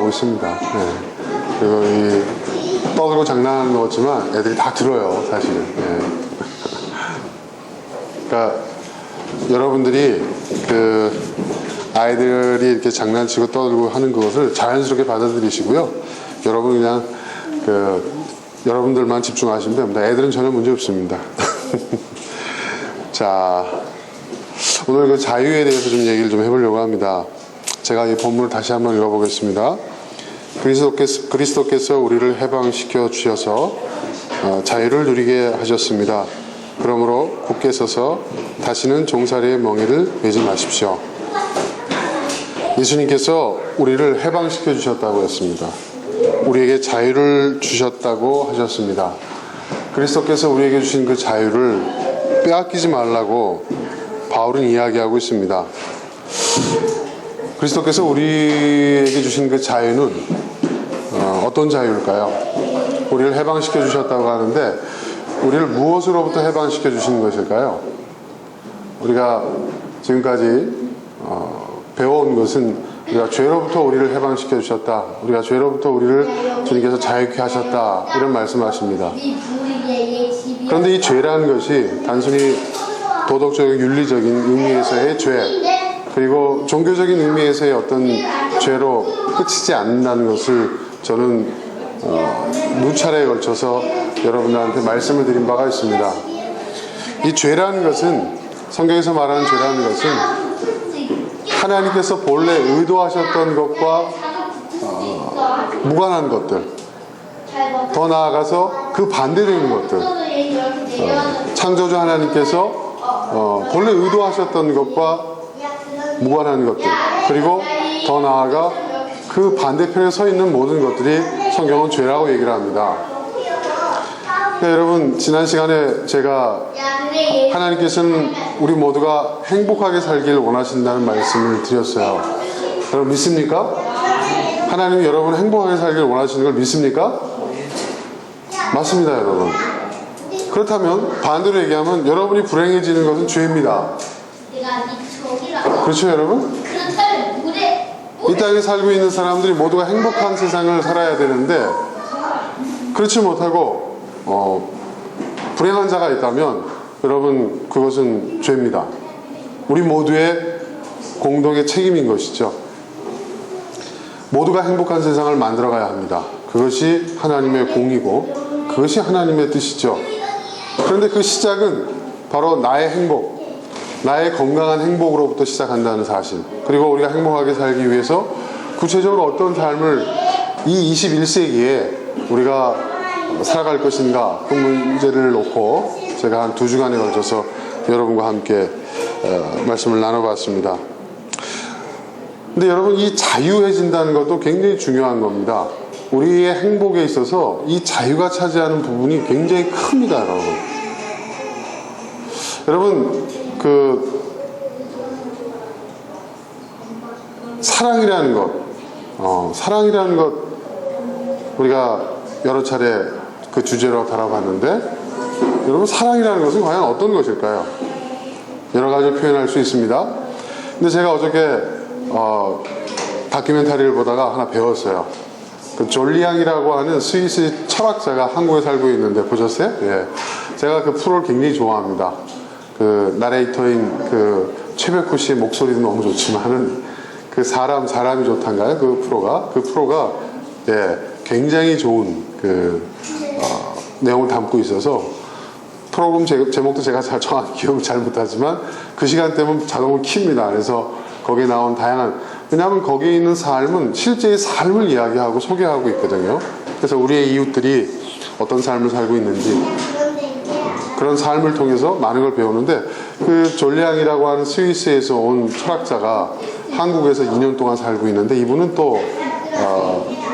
하고 있습니다. 네. 그리고 이 떠들고 장난하는 것 같지만 애들이 다 들어요, 사실은. 네. 그러니까 여러분들이 아이들이 이렇게 장난치고 떠들고 하는 것을 자연스럽게 받아들이시고요. 여러분 그냥 여러분들만 집중하시면 됩니다. 애들은 전혀 문제 없습니다. 자, 오늘 그 자유에 대해서 좀 얘기를 좀 해보려고 합니다. 제가 이 본문을 다시 한번 읽어보겠습니다. 그리스도께서 우리를 해방시켜 주셔서 자유를 누리게 하셨습니다. 그러므로 굳게 서서 다시는 종살이의 멍에를 매지 마십시오. 예수님께서 우리를 해방시켜 주셨다고 했습니다. 우리에게 자유를 주셨다고 하셨습니다. 그리스도께서 우리에게 주신 그 자유를 빼앗기지 말라고 바울은 이야기하고 있습니다. 그리스도께서 우리에게 주신 그 자유는 어떤 자유일까요? 우리를 해방시켜 주셨다고 하는데 우리를 무엇으로부터 해방시켜 주신 것일까요? 우리가 지금까지 배워온 것은 우리가 죄로부터 우리를 해방시켜 주셨다. 우리가 죄로부터 우리를 주님께서 자유케 하셨다. 이런 말씀하십니다. 그런데 이 죄라는 것이 단순히 도덕적인 윤리적인 의미에서의 죄, 그리고 종교적인 의미에서의 어떤 죄로 끝이지 않는다는 것을 저는 누차례에 걸쳐서 여러분들한테 말씀을 드린 바가 있습니다. 이 죄라는 것은, 성경에서 말하는 죄라는 것은 하나님께서 본래 의도하셨던 것과 무관한 것들, 더 나아가서 그 반대되는 것들, 창조주 하나님께서 본래 의도하셨던 것과 무관한 것들, 그리고 더 나아가 그 반대편에 서 있는 모든 것들이 성경은 죄라고 얘기를 합니다. 그러니까 여러분, 지난 시간에 제가 하나님께서는 우리 모두가 행복하게 살기를 원하신다는 말씀을 드렸어요. 여러분 믿습니까? 하나님은 여러분 행복하게 살기를 원하시는 걸 믿습니까? 맞습니다, 여러분. 그렇다면 반대로 얘기하면 여러분이 불행해지는 것은 죄입니다. 그렇죠, 여러분? 이 땅에 살고 있는 사람들이 모두가 행복한 세상을 살아야 되는데 그렇지 못하고 불행한 자가 있다면 여러분 그것은 죄입니다. 우리 모두의 공동의 책임인 것이죠. 모두가 행복한 세상을 만들어가야 합니다. 그것이 하나님의 공이고 그것이 하나님의 뜻이죠. 그런데 그 시작은 바로 나의 행복, 나의 건강한 행복으로부터 시작한다는 사실, 그리고 우리가 행복하게 살기 위해서 구체적으로 어떤 삶을 이 21세기에 우리가 살아갈 것인가, 그 문제를 놓고 제가 한 2주간에 걸쳐서 여러분과 함께 말씀을 나눠봤습니다. 근데 여러분, 이 자유해진다는 것도 굉장히 중요한 겁니다. 우리의 행복에 있어서 이 자유가 차지하는 부분이 굉장히 큽니다, 여러분. 여러분, 사랑이라는 것, 우리가 여러 차례 그 주제로 다뤄봤는데, 여러분, 사랑이라는 것은 과연 어떤 것일까요? 여러 가지 표현할 수 있습니다. 근데 제가 어저께 다큐멘터리를 보다가 하나 배웠어요. 그 졸리앙이라고 하는 스위스 철학자가 한국에 살고 있는데 보셨어요? 예. 제가 그 프로를 굉장히 좋아합니다. 그 나레이터인 그 최백호 씨의 목소리도 너무 좋지만은 그 사람이 좋단가요? 그 프로가 예, 굉장히 좋은 내용을 담고 있어서 프로그램 제목도 제가 정확히 기억을 잘 못하지만 그 시간대면 자동으로 킵니다. 그래서 거기에 나온 다양한, 왜냐하면 거기에 있는 삶은 실제의 삶을 이야기하고 소개하고 있거든요. 그래서 우리의 이웃들이 어떤 삶을 살고 있는지 그런 삶을 통해서 많은 걸 배우는데, 그 졸리앙이라고 하는 스위스에서 온 철학자가 한국에서 2년 동안 살고 있는데, 이분은 또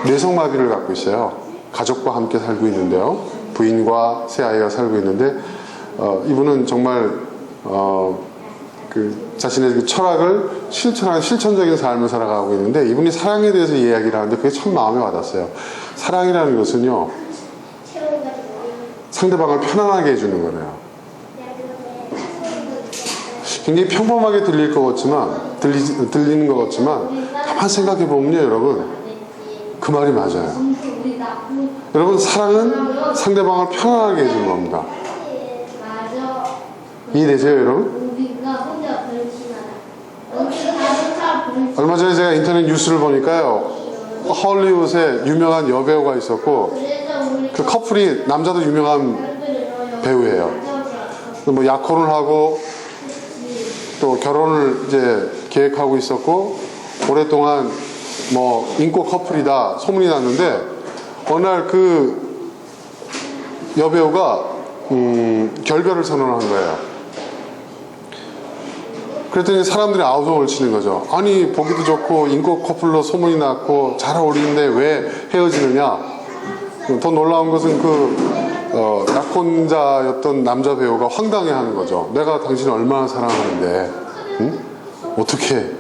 뇌성마비를 갖고 있어요. 가족과 함께 살고 있는데요. 부인과 새 아이가 살고 있는데 이분은 정말 자신의 그 철학을 실천하는 실천적인 삶을 살아가고 있는데, 이분이 사랑에 대해서 이야기를 하는데 그게 참 마음에 와닿았어요. 사랑이라는 것은요, 상대방을 편안하게 해주는 거네요. 굉장히 평범하게 들리는 것 같지만 가만 생각해 보면요, 여러분, 그 말이 맞아요. 여러분, 사랑은 상대방을 편안하게 해주는 겁니다. 이해되세요, 여러분? 얼마 전에 제가 인터넷 뉴스를 보니까요, 헐리우드에 유명한 여배우가 있었고, 그 커플이, 남자도 유명한 배우예요. 뭐 약혼을 하고 또 결혼을 이제 계획하고 있었고, 오랫동안 뭐 인기 커플이다 소문이 났는데, 어느 날 그 여배우가 결별을 선언한 거예요. 그랬더니 사람들이 아우성을 치는 거죠. 아니, 보기도 좋고 인기 커플로 소문이 났고 잘 어울리는데 왜 헤어지느냐. 더 놀라운 것은 그 약혼자였던 남자 배우가 황당해하는 거죠. 내가 당신을 얼마나 사랑하는데, 응? 어떻게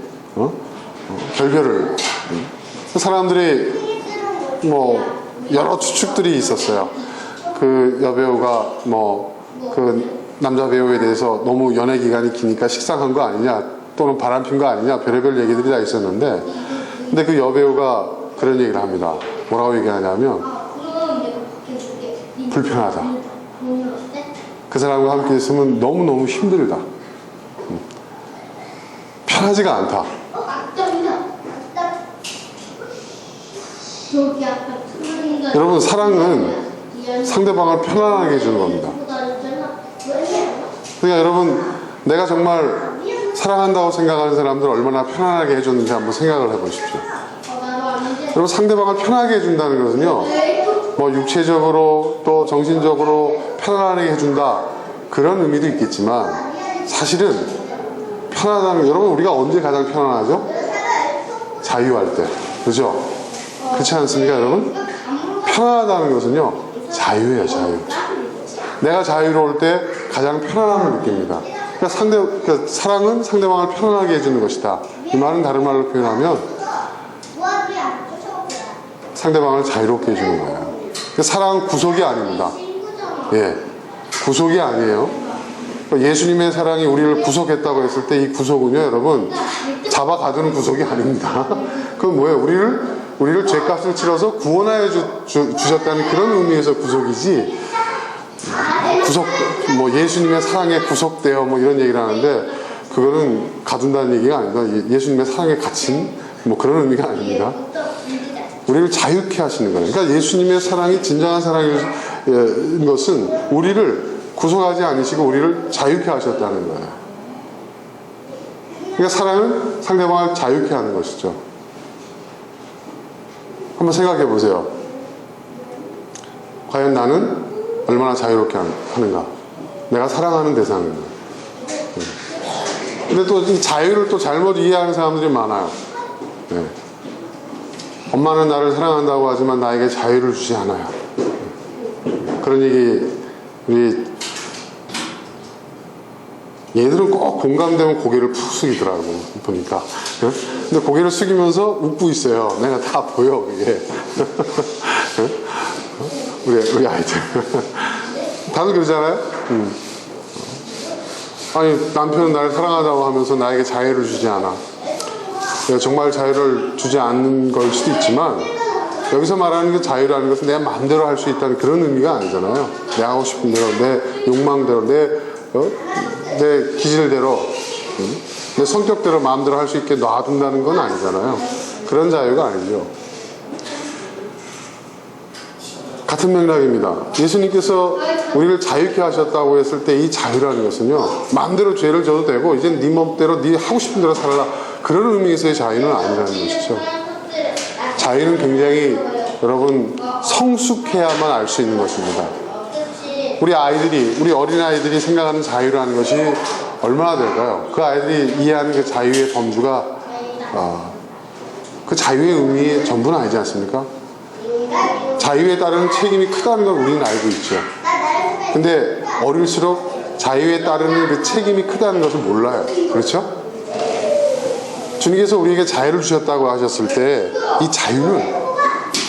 결별을. 사람들이 뭐 여러 추측들이 있었어요. 그 여배우가 뭐 그 남자 배우에 대해서 너무 연애 기간이 기니까 식상한 거 아니냐, 또는 바람핀 거 아니냐, 별의별 얘기들이 다 있었는데, 근데 그 여배우가 그런 얘기를 합니다. 뭐라고 얘기하냐면, 불편하다. 그 사람과 함께 있으면 너무너무 힘들다. 편하지가 않다. 여러분, 사랑은 상대방을 편안하게 해주는 겁니다. 그러니까 여러분, 내가 정말 사랑한다고 생각하는 사람들 얼마나 편안하게 해줬는지 한번 생각을 해보십시오. 여러분, 상대방을 편하게 해준다는 것은요, 뭐 육체적으로 또 정신적으로 편안하게 해준다, 그런 의미도 있겠지만, 사실은 편하다는, 여러분, 우리가 언제 가장 편안하죠? 자유할 때. 그죠? 그렇지 않습니까, 여러분? 편안하다는 것은요, 자유예요, 자유. 내가 자유로울 때 가장 편안함을 느낍니다. 그러니까 사랑은 상대방을 편안하게 해주는 것이다. 이 말은 다른 말로 표현하면 상대방을 자유롭게 해주는 거예요. 그러니까 사랑은 구속이 아닙니다. 예, 구속이 아니에요. 예수님의 사랑이 우리를 구속했다고 했을 때 이 구속은요, 여러분, 잡아 가두는 구속이 아닙니다. 그건 뭐예요? 우리를 죄값을 치러서 구원하여 주셨다는 그런 의미에서 구속이지, 구속, 뭐 예수님의 사랑에 구속되어 뭐 이런 얘기를 하는데, 그거는 가둔다는 얘기가 아닙니다. 예수님의 사랑에 갇힌 뭐 그런 의미가 아닙니다. 우리를 자유케 하시는 거예요. 그러니까 예수님의 사랑이 진정한 사랑인 것은 우리를 구속하지 않으시고 우리를 자유케 하셨다는 거예요. 그러니까 사랑은 상대방을 자유케 하는 것이죠. 한번 생각해 보세요. 과연 나는 얼마나 자유롭게 하는가? 내가 사랑하는 대상인가? 근데 또 이 자유를 또 잘못 이해하는 사람들이 많아요. 네. 엄마는 나를 사랑한다고 하지만 나에게 자유를 주지 않아요. 그런 얘기, 우리 얘들은 꼭 공감되면 고개를 푹 숙이더라고, 보니까. 근데 고개를 숙이면서 웃고 있어요. 내가 다 보여, 그게. 우리 아이들. 다들 그러잖아요? 아니, 남편은 나를 사랑하다고 하면서 나에게 자유를 주지 않아. 정말 자유를 주지 않는 걸 수도 있지만, 여기서 말하는 그 자유라는 것은 내 마음대로 할 수 있다는 그런 의미가 아니잖아요. 내가 하고 싶은 대로, 내 욕망대로, 내 기질대로, 내 성격대로 마음대로 할 수 있게 놔둔다는 건 아니잖아요. 그런 자유가 아니죠. 같은 맥락입니다. 예수님께서 우리를 자유케 하셨다고 했을 때 이 자유라는 것은요, 마음대로 죄를 져도 되고 이제 네 맘대로 네 하고 싶은 대로 살라, 그런 의미에서의 자유는 아니라는 것이죠. 자유는 굉장히 여러분 성숙해야만 알 수 있는 것입니다. 우리 어린아이들이 생각하는 자유라는 것이 얼마나 될까요? 그 아이들이 이해하는 그 자유의 범주가 그 자유의 의미의 전부는 아니지 않습니까? 자유에 따르는 책임이 크다는 걸 우리는 알고 있죠. 근데 어릴수록 자유에 따르는 그 책임이 크다는 것을 몰라요. 그렇죠? 주님께서 우리에게 자유를 주셨다고 하셨을 때 이 자유는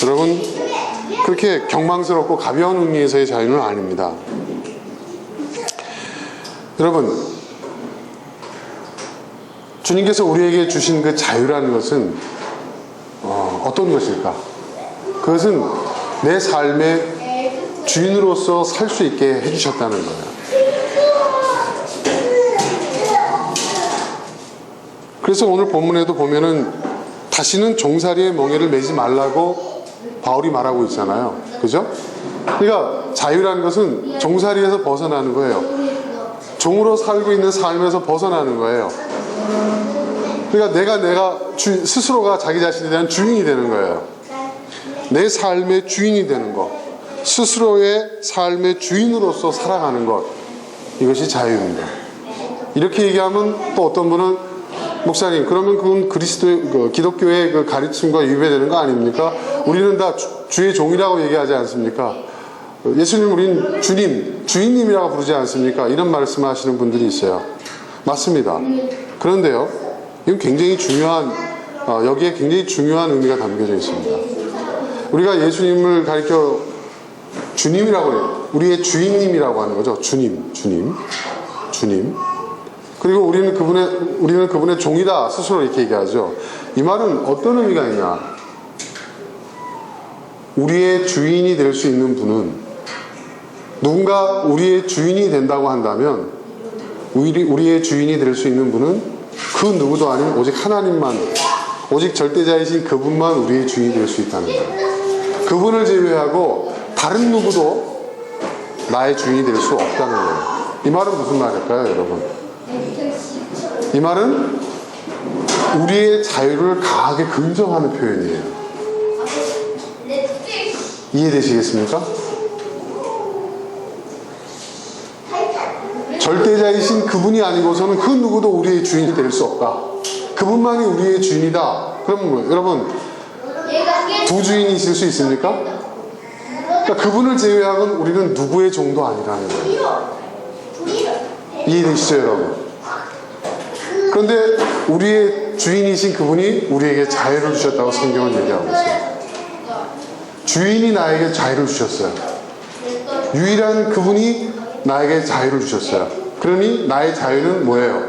여러분 그렇게 경망스럽고 가벼운 의미에서의 자유는 아닙니다. 여러분, 주님께서 우리에게 주신 그 자유라는 것은 어떤 것일까? 그것은 내 삶의 주인으로서 살 수 있게 해주셨다는 거예요. 그래서 오늘 본문에도 보면은 다시는 종살이의 멍에를 매지 말라고 바울이 말하고 있잖아요. 그죠? 그러니까 자유라는 것은 종살이에서 벗어나는 거예요. 종으로 살고 있는 삶에서 벗어나는 거예요. 그러니까 내가 스스로가 자기 자신에 대한 주인이 되는 거예요. 내 삶의 주인이 되는 것, 스스로의 삶의 주인으로서 살아가는 것, 이것이 자유입니다. 이렇게 얘기하면 또 어떤 분은 목사님, 그러면 그건 기독교의 그 가르침과 위배되는 거 아닙니까? 우리는 다 주의 종이라고 얘기하지 않습니까? 예수님 우린 주인님이라고 부르지 않습니까? 이런 말씀하시는 분들이 있어요. 맞습니다. 그런데요, 이건 굉장히 중요한, 여기에 굉장히 중요한 의미가 담겨져 있습니다. 우리가 예수님을 가리켜 주님이라고 해요. 우리의 주인님이라고 하는 거죠. 주님. 그리고 우리는 그분의 종이다 스스로 이렇게 얘기하죠. 이 말은 어떤 의미가 있냐? 우리의 주인이 될 수 있는 분은, 누군가 우리의 주인이 된다고 한다면, 우리의 주인이 될 수 있는 분은 그 누구도 아닌 오직 하나님만, 오직 절대자이신 그분만 우리의 주인이 될 수 있다는 거예요. 그분을 제외하고 다른 누구도 나의 주인이 될 수 없다는 거예요. 이 말은 무슨 말일까요, 여러분? 이 말은 우리의 자유를 강하게 긍정하는 표현이에요. 이해되시겠습니까? 절대자이신 그분이 아니고서는 그 누구도 우리의 주인이 될 수 없다. 그분만이 우리의 주인이다. 그럼 뭐, 여러분, 두 주인이 있을 수 있습니까? 그러니까 그분을 제외하고는 우리는 누구의 종도 아니라는 거예요. 이해되시죠, 여러분? 그런데 우리의 주인이신 그분이 우리에게 자유를 주셨다고 성경은 얘기하고 있어요. 주인이 나에게 자유를 주셨어요. 유일한 그분이 나에게 자유를 주셨어요. 그러니 나의 자유는 뭐예요?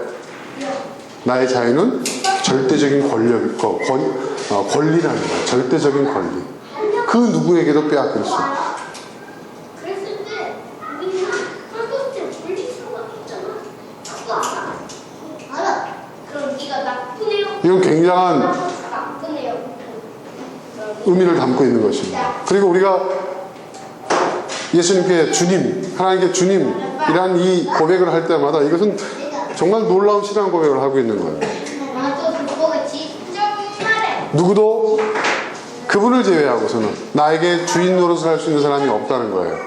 나의 자유는 절대적인 권리라는 거예요. 절대적인 권리. 그 누구에게도 빼앗길 수 없어요. 이건 굉장한 의미를 담고 있는 것입니다. 그리고 우리가 예수님께 주님, 하나님께 주님이란 이 고백을 할 때마다 이것은 정말 놀라운 신앙 고백을 하고 있는 거예요. 누구도 그분을 제외하고서는 나에게 주인 노릇을 할 수 있는 사람이 없다는 거예요.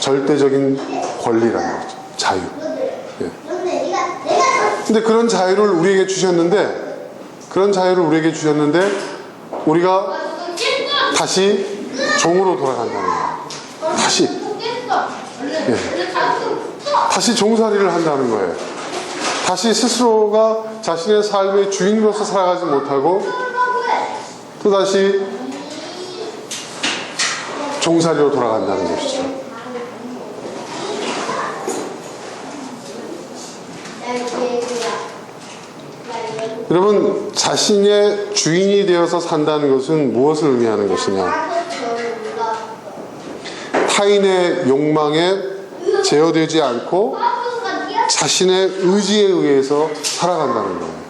절대적인 권리라는 거죠. 자유. 예. 근데 그런 자유를 우리에게 주셨는데, 우리가 다시 종으로 돌아간다는 거예요. 다시 종살이를 한다는 거예요. 다시 스스로가 자신의 삶의 주인으로서 살아가지 못하고 또다시 종살이로 돌아간다는 것이죠. 여러분, 자신의 주인이 되어서 산다는 것은 무엇을 의미하는 것이냐? 타인의 욕망에 제어되지 않고 자신의 의지에 의해서 살아간다는 거예요.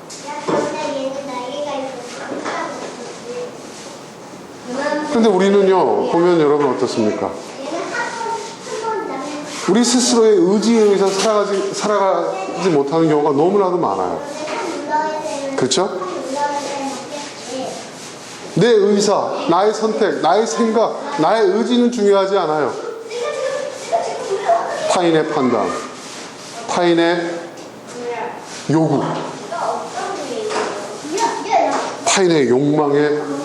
그런데 우리는요, 보면 여러분 어떻습니까? 우리 스스로의 의지에 의해서 살아가지 못하는 경우가 너무나도 많아요. 그렇죠? 내 의사, 나의 선택, 나의 생각, 나의 의지는 중요하지 않아요. 타인의 판단, 타인의 요구, 타인의 욕망에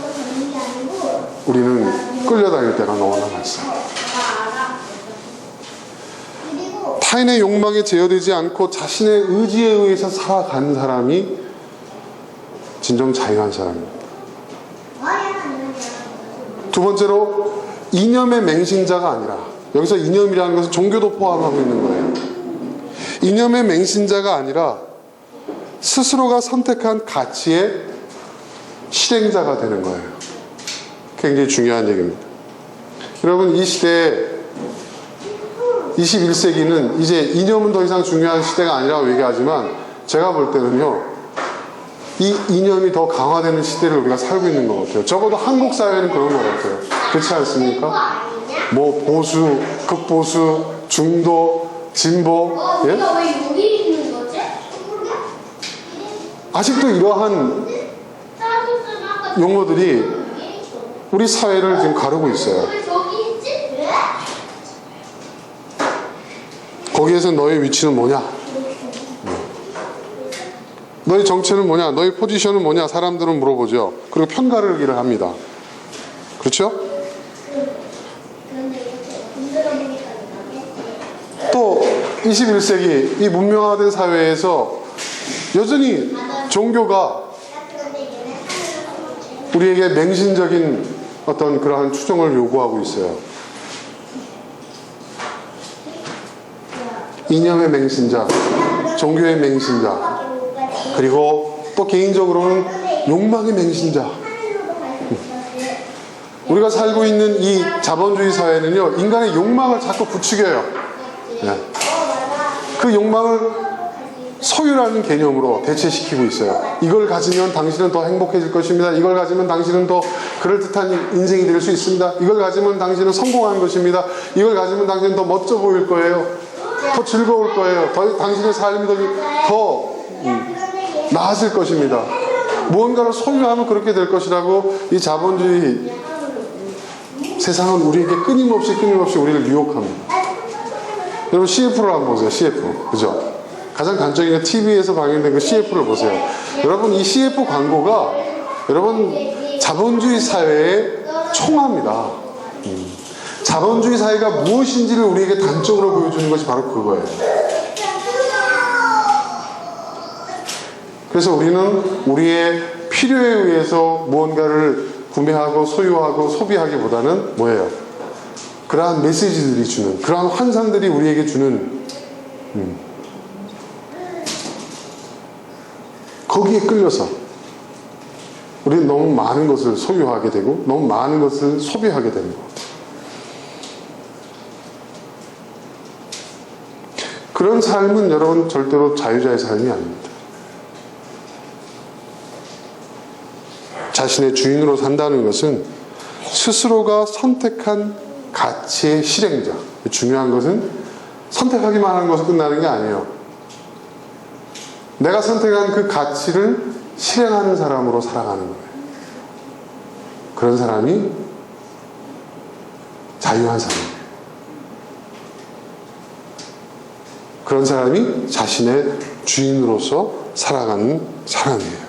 우리는 끌려다닐 때가 너무나 많습니다. 타인의 욕망에 제어되지 않고 자신의 의지에 의해서 살아가는 사람이 진정 자유한 사람입니다. 두 번째로, 이념의 맹신자가 아니라, 여기서 이념이라는 것은 종교도 포함하고 있는 거예요. 이념의 맹신자가 아니라 스스로가 선택한 가치의 실행자가 되는 거예요. 굉장히 중요한 얘기입니다. 여러분, 이 시대에 21세기는 이제 이념은 더 이상 중요한 시대가 아니라고 얘기하지만 제가 볼 때는요, 이 이념이 더 강화되는 시대를 우리가 살고 있는 것 같아요. 적어도 한국 사회는 그런 것 같아요. 그렇지 않습니까? 뭐 보수, 극보수, 중도, 진보, 예? 왜 여기 있는 거지? 아직도 이러한 용어들이 우리 사회를 지금 가르고 있어요. 왜 저기 있지? 거기에서 너의 위치는 뭐냐? 너의 정체는 뭐냐? 너의 포지션은 뭐냐? 사람들은 물어보죠. 그리고 편가르기를 합니다. 그렇죠? 또 21세기 이 문명화된 사회에서 여전히 종교가 우리에게 맹신적인 어떤 그러한 추종을 요구하고 있어요. 이념의 맹신자, 종교의 맹신자, 그리고 또 개인적으로는 욕망의 맹신자. 우리가 살고 있는 이 자본주의 사회는요, 인간의 욕망을 자꾸 부추겨요. 네. 그 욕망을 소유라는 개념으로 대체시키고 있어요. 이걸 가지면 당신은 더 행복해질 것입니다. 이걸 가지면 당신은 더 그럴듯한 인생이 될 수 있습니다. 이걸 가지면 당신은 성공한 것입니다. 이걸 가지면 당신은 더 멋져 보일 거예요. 더 즐거울 거예요. 당신의 삶이 더 나아질 것입니다. 무언가를 소유하면 그렇게 될 것이라고 이 자본주의 세상은 우리에게 끊임없이 우리를 유혹합니다. 여러분, CF를 한번 보세요. CF. 그죠? 가장 단적인 TV에서 방영된 그 CF를 보세요. 여러분, 이 CF 광고가 여러분 자본주의 사회의 총화입니다. 자본주의 사회가 무엇인지를 우리에게 단적으로 보여주는 것이 바로 그거예요. 그래서 우리는 우리의 필요에 의해서 무언가를 구매하고 소유하고 소비하기보다는 뭐예요? 그러한 메시지들이 주는, 그러한 환상들이 우리에게 주는 거기에 끌려서 우리는 너무 많은 것을 소유하게 되고 너무 많은 것을 소비하게 되는 것. 그런 삶은 여러분 절대로 자유자의 삶이 아닙니다. 자신의 주인으로 산다는 것은 스스로가 선택한 가치의 실행자. 중요한 것은 선택하기만 하는 것으로 끝나는 게 아니에요. 내가 선택한 그 가치를 실행하는 사람으로 살아가는 거예요. 그런 사람이 자유한 사람이에요. 그런 사람이 자신의 주인으로서 살아가는 사람이에요.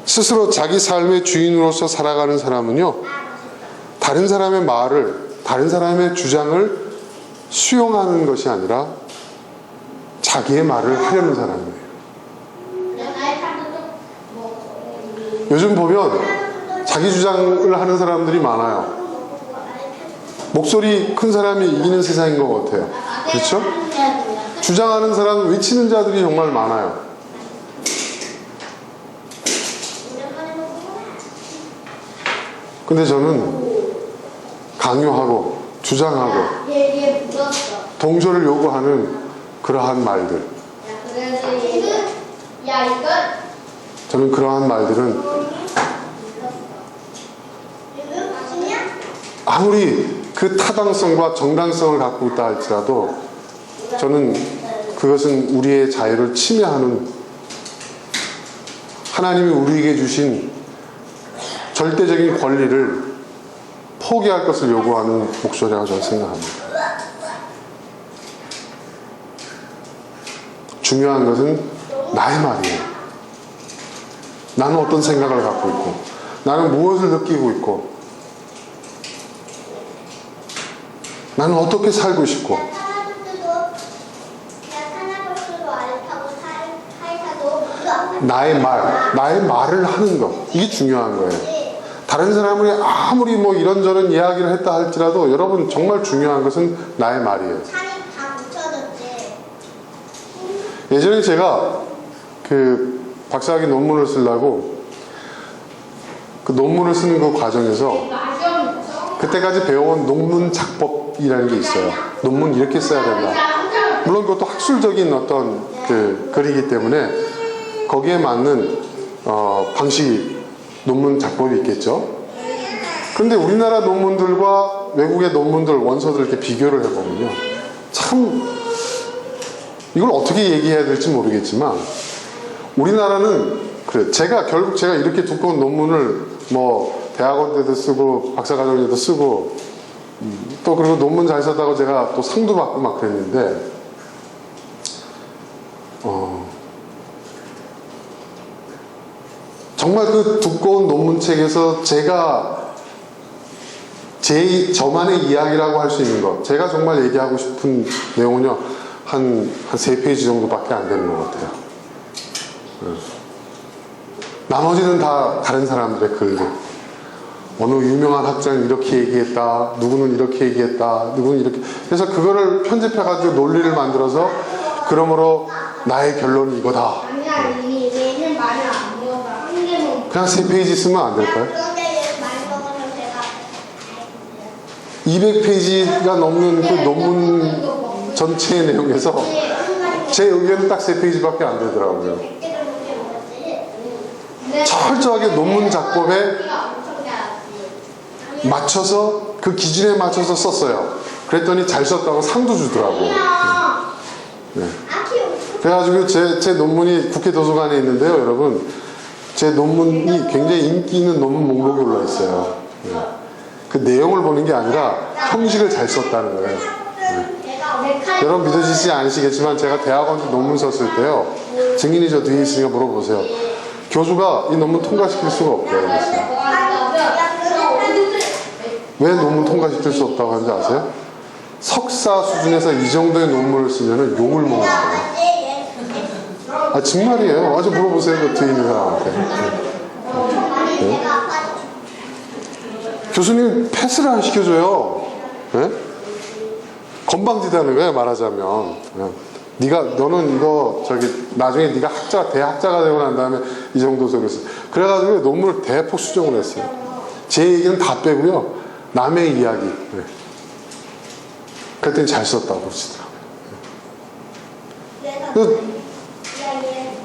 스스로 자기 삶의 주인으로서 살아가는 사람은요, 다른 사람의 말을, 다른 사람의 주장을 수용하는 것이 아니라 자기의 말을 하려는 사람이에요. 요즘 보면 자기 주장을 하는 사람들이 많아요. 목소리 큰 사람이 이기는 세상인 것 같아요. 그렇죠? 주장하는 사람, 외치는 자들이 정말 많아요. 근데 저는 강요하고 주장하고 동조를 요구하는 그러한 말들, 저는 그러한 말들은 아무리 그 타당성과 정당성을 갖고 있다 할지라도 저는 그것은 우리의 자유를 침해하는, 하나님이 우리에게 주신 절대적인 권리를 포기할 것을 요구하는 목소리라고 저는 생각합니다. 중요한 것은 나의 말이에요. 나는 어떤 생각을 갖고 있고, 나는 무엇을 느끼고 있고, 나는 어떻게 살고 싶고, 나의 말을 하는 것, 이게 중요한 거예요. 다른 사람이 아무리 뭐 이런저런 이야기를 했다 할지라도 여러분 정말 중요한 것은 나의 말이에요. 예전에 제가 그 박사학위 논문을 쓰려고 그 논문을 쓰는 그 과정에서 그때까지 배워온 논문 작법이라는 게 있어요. 논문 이렇게 써야 된다. 물론 그것도 학술적인 어떤 그 글이기 때문에 거기에 맞는 방식이 논문 작법이 있겠죠. 그런데 우리나라 논문들과 외국의 논문들 원서들 이렇게 비교를 해보면요, 참 이걸 어떻게 얘기해야 될지 모르겠지만 우리나라는 그래 결국 제가 이렇게 두꺼운 논문을 뭐 대학원 때도 쓰고 박사과정 때도 쓰고 또 그리고 논문 잘 썼다고 제가 또 상도 받고 막 그랬는데 정말 그 두꺼운 논문책에서 제가 저만의 이야기라고 할 수 있는 것, 제가 정말 얘기하고 싶은 내용은요, 한 3페이지 정도밖에 안 되는 것 같아요. 나머지는 다 다른 사람들의 글들. 어느 유명한 학자는 이렇게 얘기했다, 누구는 이렇게 얘기했다, 누구는 이렇게. 그래서 그거를 편집해가지고 논리를 만들어서, 그러므로 나의 결론이 이거다. 그냥 3페이지 쓰면 안 될까요? 200페이지가 넘는 그 논문 전체의 내용에서 제 의견은 딱 3페이지밖에 안 되더라고요. 철저하게 논문 작법에 맞춰서 그 기준에 맞춰서 썼어요. 그랬더니 잘 썼다고 상도 주더라고요. 네. 그래가지고 제 논문이 국회 도서관에 있는데요, 여러분. 제 논문이 굉장히 인기 있는 논문 목록에 올라 있어요. 네. 그 내용을 보는 게 아니라 형식을 잘 썼다는 거예요. 네. 여러분 믿어지지 않으시겠지만 제가 대학원 논문 썼을 때요, 증인이 저 뒤에 있으니까 물어보세요. 교수가 이 논문 통과시킬 수가 없대요. 그랬어요. 왜 논문 통과시킬 수 없다고 하는지 아세요? 석사 수준에서 이 정도의 논문을 쓰면 욕을 먹는 거예요. 아, 정말이에요. 아주 물어보세요. 그 뒤에 있는 사람한테. 네? 교수님 패스를 안 시켜줘요. 네? 건방지다는 거예요, 말하자면. 너는 이거 나중에 네가 대학자가 되고 난 다음에 이 정도 적였어. 그래가지고 논문을 대폭 수정을 했어요. 제 얘기는 다 빼고요, 남의 이야기. 네. 그랬더니 잘 썼다고 그러시더라고요.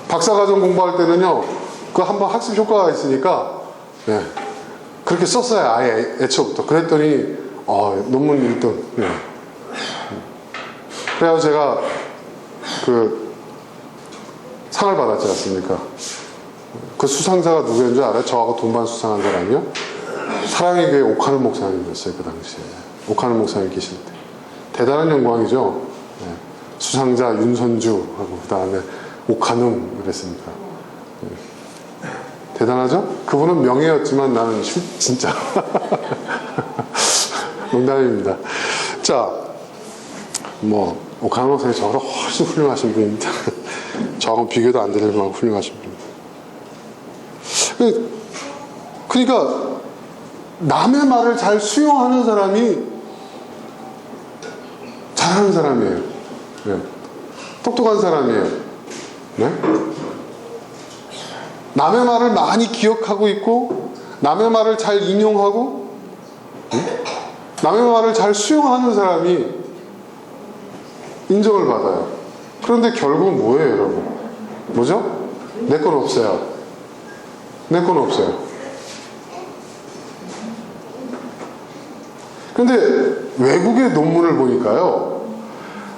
박사과정 공부할 때는요, 그 한번 학습 효과가 있으니까, 네, 그렇게 썼어요. 아예 애초부터. 그랬더니 논문 1등. 네. 그래서 제가 그 상을 받았지 않습니까? 그 수상자가 누구였는 줄 알아요? 저하고 동반 수상한 사람이요? 사랑의 교회 오카노 목사님이었어요. 그 당시에 오카노 목사님 계실 때. 대단한 영광이죠. 네. 수상자 윤선주하고 그 다음에 오카눔 그랬습니다. 네. 대단하죠? 그분은 명예였지만 나는 진짜 농담입니다. 자, 뭐 오카노 목사님 저보다 훨씬 훌륭하신 분입니다. 저하고 비교도 안 되는 만큼 훌륭하신 분입니다. 그러니까 남의 말을 잘 수용하는 사람이 잘하는 사람이에요. 네. 똑똑한 사람이에요. 네? 남의 말을 많이 기억하고 있고, 남의 말을 잘 인용하고, 남의 말을 잘 수용하는 사람이 인정을 받아요. 그런데 결국은 뭐예요, 여러분? 뭐죠? 내 건 없어요. 내 건 없어요. 근데 외국의 논문을 보니까요,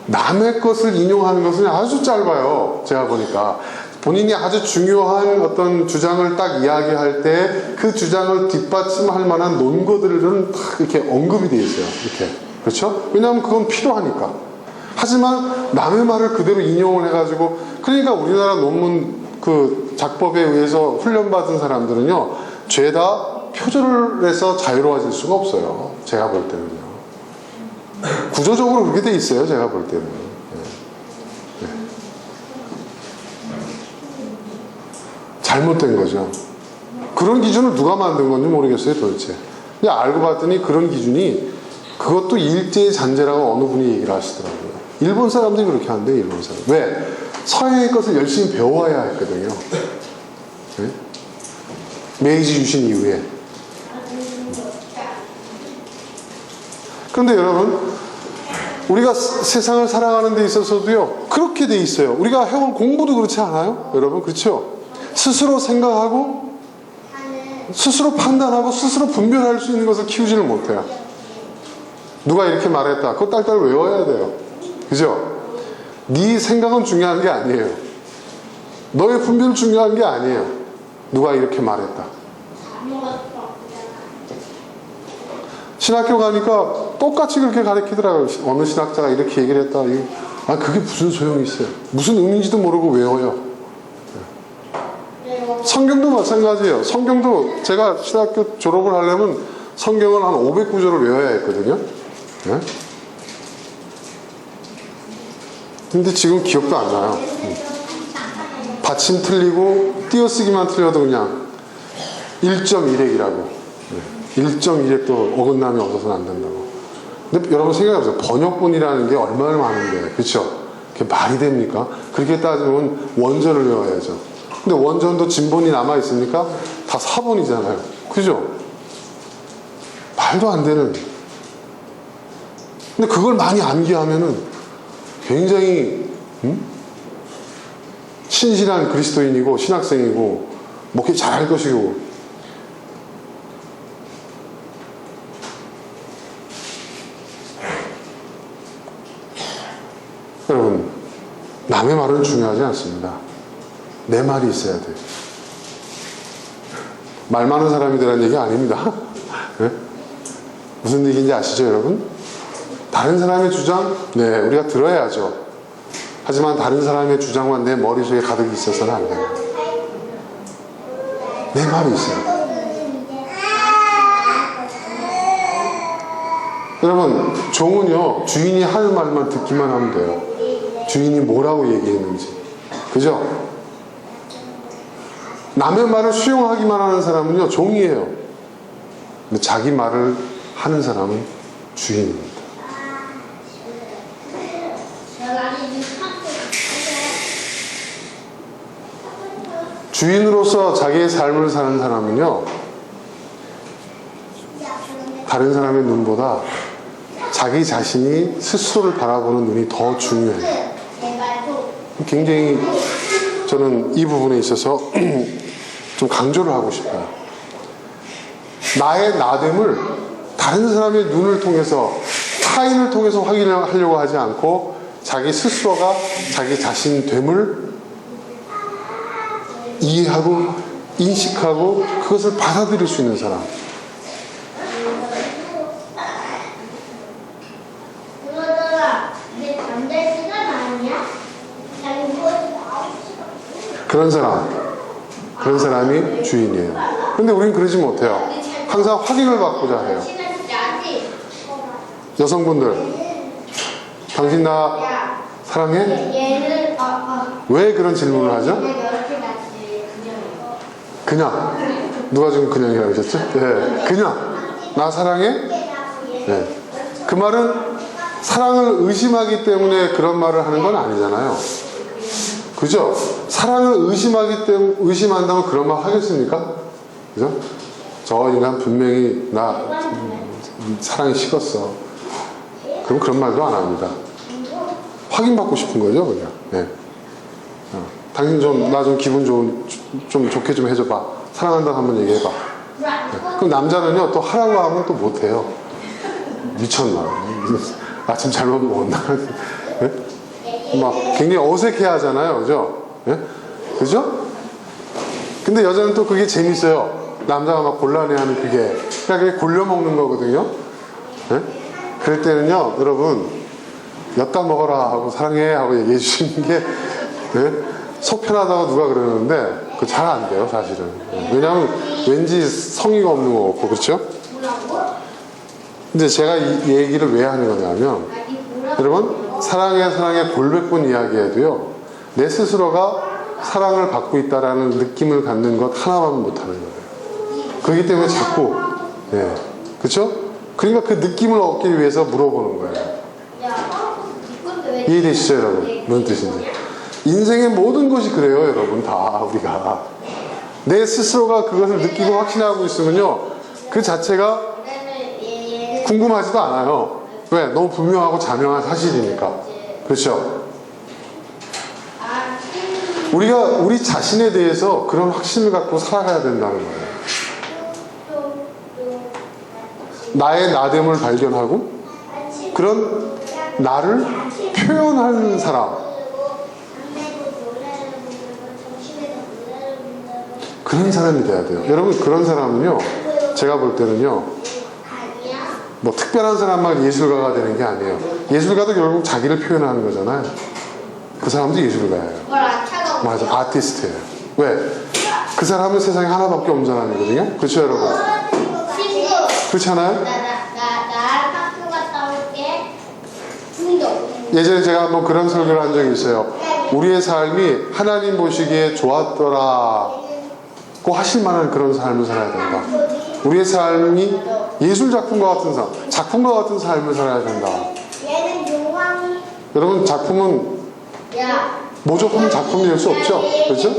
남의 것을 인용하는 것은 아주 짧아요. 제가 보니까 본인이 아주 중요한 어떤 주장을 딱 이야기할 때 그 주장을 뒷받침할 만한 논거들은 딱 이렇게 언급이 되어 있어요. 이렇게. 그렇죠? 왜냐하면 그건 필요하니까. 하지만 남의 말을 그대로 인용을 해가지고, 그러니까 우리나라 논문 그 작법에 의해서 훈련받은 사람들은요, 죄다 표절을 해서 자유로워질 수가 없어요. 제가 볼 때는요. 구조적으로 그렇게 돼 있어요. 제가 볼 때는. 네. 네. 잘못된 거죠. 그런 기준을 누가 만든 건지 모르겠어요, 도대체. 근데 알고 봤더니 그런 기준이, 그것도 일제의 잔재라고 어느 분이 얘기를 하시더라고요. 일본 사람들이 그렇게 하는데, 일본 사람. 왜? 서양의 것을 열심히 배워야 했거든요. 네? 메이지 유신 이후에. 그런데 여러분, 우리가 세상을 살아가는 데 있어서도요, 그렇게 돼 있어요. 우리가 해온 공부도 그렇지 않아요? 여러분, 그렇죠? 스스로 생각하고, 스스로 판단하고, 스스로 분별할 수 있는 것을 키우지를 못해요. 누가 이렇게 말했다. 그거 딸딸 외워야 돼요. 그죠? 네 생각은 중요한 게 아니에요. 너의 분별은 중요한 게 아니에요. 누가 이렇게 말했다. 신학교 가니까 똑같이 그렇게 가르치더라고요. 어느 신학자가 이렇게 얘기를 했다. 아, 그게 무슨 소용이 있어요. 무슨 의미인지도 모르고 외워요. 성경도 마찬가지예요. 성경도 제가 신학교 졸업을 하려면 성경을 한 500구절을 외워야 했거든요. 네? 근데 지금 기억도 안 나요. 받침 틀리고 띄어쓰기만 틀려도 그냥 1.1핵이라고. 1.1핵도 어긋남이 없어서는 안 된다고. 근데 여러분 생각해보세요. 번역본이라는 게 얼마나 많은데, 그렇죠? 그게 말이 됩니까? 그렇게 따지면 원전을 외워야죠. 근데 원전도 진본이 남아있으니까 다 사본이잖아요. 그죠? 말도 안 되는. 근데 그걸 많이 암기하면은 굉장히 신실한 그리스도인이고 신학생이고 목회 잘할 것이고. 여러분, 남의 말은 중요하지 않습니다. 내 말이 있어야 돼요. 말 많은 사람이 되라는 얘기 아닙니다. 네? 무슨 얘기인지 아시죠, 여러분? 다른 사람의 주장, 네, 우리가 들어야죠. 하지만 다른 사람의 주장만 내 머릿속에 가득 있어서는 안 돼요. 내 말이 있어요. 여러분, 종은요, 주인이 하는 말만 듣기만 하면 돼요. 주인이 뭐라고 얘기했는지. 그죠? 남의 말을 수용하기만 하는 사람은요, 종이에요. 근데 자기 말을 하는 사람은 주인입니다. 주인으로서 자기의 삶을 사는 사람은요, 다른 사람의 눈보다 자기 자신이 스스로를 바라보는 눈이 더 중요해요. 굉장히 저는 이 부분에 있어서 좀 강조를 하고 싶어요. 나의 나됨을 다른 사람의 눈을 통해서, 타인을 통해서 확인하려고 하지 않고 자기 스스로가 자기 자신됨을 이해하고 인식하고 그것을 받아들일 수 있는 사람. 그런 사람이 주인이에요. 근데 우린 그러지 못해요. 항상 확인을 받고자 해요. 여성분들, 당신 나 사랑해? 왜 그런 질문을 하죠? 그냥. 누가 지금 그냥이라고 하셨죠? 네. 그냥. 나 사랑해? 네. 그 말은 사랑을 의심하기 때문에 그런 말을 하는 건 아니잖아요. 그죠? 사랑을 의심한다면 그런 말 하겠습니까? 그죠? 저 인간 분명히 나 사랑이 식었어. 그럼 그런 말도 안 합니다. 확인받고 싶은 거죠, 그냥. 네. 당신 나 좀 기분 좀 좋게 좀 해줘봐. 사랑한다고 한번 얘기해봐. 네. 그럼 남자는요, 또 하라고 하면 또 못해요. 미쳤나. 아침 잘못 먹었나. 네? 막 굉장히 어색해 하잖아요. 그죠? 네? 그죠? 근데 여자는 또 그게 재밌어요. 남자가 막 곤란해하는 그게. 그러니까 그게 골려 먹는 거거든요. 네? 그럴 때는요, 여러분, 엿다 먹어라 하고 사랑해 하고 얘기해 주시는 게, 네? 속 편하다고 누가 그러는데, 그거 잘 안 돼요, 사실은. 네. 왜냐하면 왠지 성의가 없는 거 같고, 그렇죠? 근데 제가 이 얘기를 왜 하는 거냐면, 여러분, 사랑의 골백분 이야기에도요, 내 스스로가 사랑을 받고 있다라는 느낌을 갖는 것 하나만 못하는 거예요. 그렇기 때문에 자꾸, 네. 그쵸? 그러니까 그 느낌을 얻기 위해서 물어보는 거예요. 이해되시죠, 여러분? 무슨 뜻인지. 인생의 모든 것이 그래요, 여러분. 다 우리가 내 스스로가 그것을 느끼고 확신하고 있으면요, 그 자체가 궁금하지도 않아요. 왜? 너무 분명하고 자명한 사실이니까. 그렇죠? 우리가 우리 자신에 대해서 그런 확신을 갖고 살아가야 된다는 거예요. 나의 나됨을 발견하고 그런 나를 표현하는 사람, 그런 사람이 돼야 돼요. 여러분, 그런 사람은요, 제가 볼 때는요, 뭐 특별한 사람만 예술가가 되는 게 아니에요. 예술가도 결국 자기를 표현하는 거잖아요. 그 사람도 예술가예요. 맞아, 아티스트예요. 왜? 그 사람은 세상에 하나밖에 없는 사람이거든요. 그렇죠, 여러분? 그렇지 않아요? 학교 갔다 올게. 예전에 제가 한번 그런 설교를 한 적이 있어요. 우리의 삶이 하나님 보시기에 좋았더라고 하실 만한 그런 삶을 살아야 된다. 우리의 삶이 예술 작품과 같은 삶, 작품과 같은 삶을 살아야 된다. 여러분, 작품은 무조건 작품이 될 수 없죠. 그렇죠?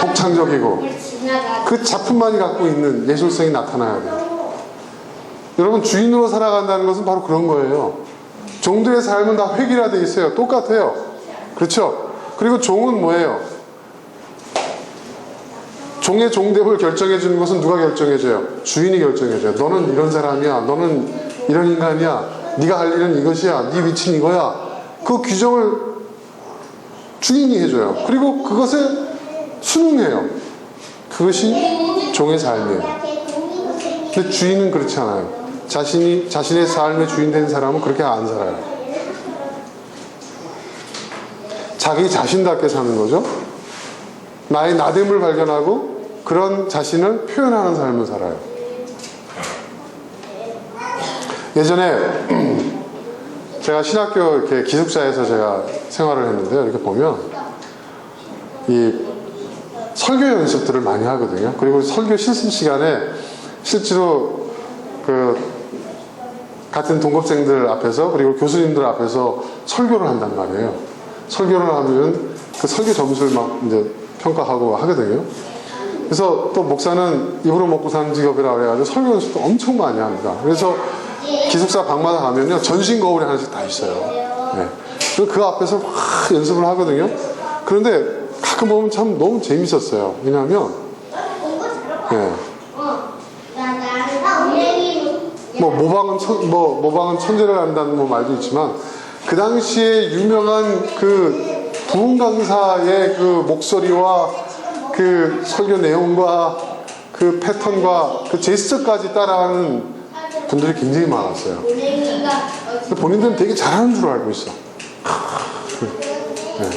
독창적이고 그 작품만이 갖고 있는 예술성이 나타나야 돼요. 여러분, 주인으로 살아간다는 것은 바로 그런 거예요. 종들의 삶은 다 획일화되어 있어요. 똑같아요. 그렇죠? 그리고 종은 뭐예요? 종의 종됨을 결정해 주는 것은 누가 결정해줘요? 주인이 결정해줘요. 너는 이런 사람이야. 너는 이런 인간이야. 네가 할 일은 이것이야. 네 위치는 이거야. 그 규정을 주인이 해줘요. 그리고 그것에 순응해요. 그것이 종의 삶이에요. 근데 주인은 그렇지 않아요. 자신의 삶의 주인 된 사람은 그렇게 안 살아요. 자기 자신답게 사는 거죠. 나의 나됨을 발견하고 그런 자신을 표현하는 삶을 살아요. 예전에 제가 신학교 이렇게 기숙사에서 제가 생활을 했는데요. 이렇게 보면 이 설교 연습들을 많이 하거든요. 그리고 설교 실습 시간에 실제로 그 같은 동급생들 앞에서 그리고 교수님들 앞에서 설교를 한단 말이에요. 설교를 하면 그 설교 점수를 막 이제 평가하고 하거든요. 그래서 또 목사는 입으로 먹고 사는 직업이라 그래가지고 설교 연습도 엄청 많이 합니다. 그래서 기숙사 방마다 가면요, 전신 거울이 하나씩 다 있어요. 네. 그래서 그 앞에서 막 연습을 하거든요. 그런데 가끔 보면 참 너무 재밌었어요. 왜냐하면 네. 모방은 천재를 한다는 뭐 말도 있지만 그 당시에 유명한 그 부흥 강사의 그 목소리와 그 설교 내용과 그 패턴과 그 제스처까지 따라하는 분들이 굉장히 많았어요. 근데 본인들은 되게 잘하는 줄 알고 있어. 네.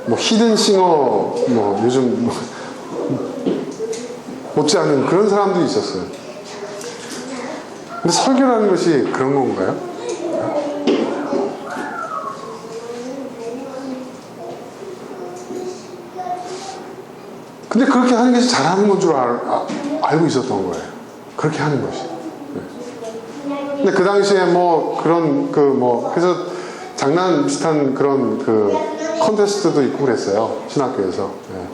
뭐 히든싱어 뭐 요즘 못지않은 그런 사람들이 있었어요. 근데 설교라는 것이 그런 건가요? 근데 그렇게 하는 것이 잘하는 건 줄 알고 있었던 거예요. 그렇게 하는 것이. 네. 근데 그 당시에 뭐 그런 그래서 장난 비슷한 그런 그 컨테스트도 있고 그랬어요. 신학교에서. 네.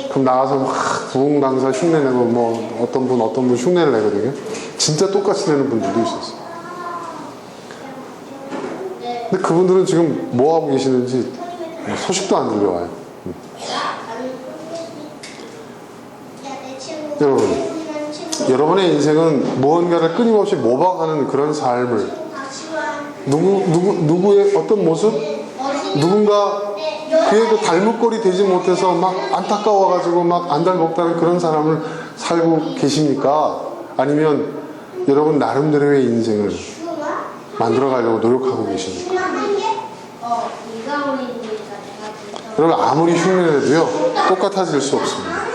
그럼 나가서 막 부흥 강사 흉내 내고 뭐 어떤 분 흉내를 내거든요. 진짜 똑같이 내는 분들도 있었어요. 근데 그분들은 지금 뭐 하고 계시는지 소식도 안 들려와요. 여러분의 인생은 무언가를 끊임없이 모방하는 그런 삶을 누구의 어떤 모습? 누군가 그의 그 닮을꼴이 되지 못해서 막 안타까워가지고 막 안달먹다는 그런 사람을 살고 계십니까? 아니면 여러분 나름대로의 인생을 만들어가려고 노력하고 계십니까? 여러분 아무리 흉내내도요 똑같아질 수 없습니다.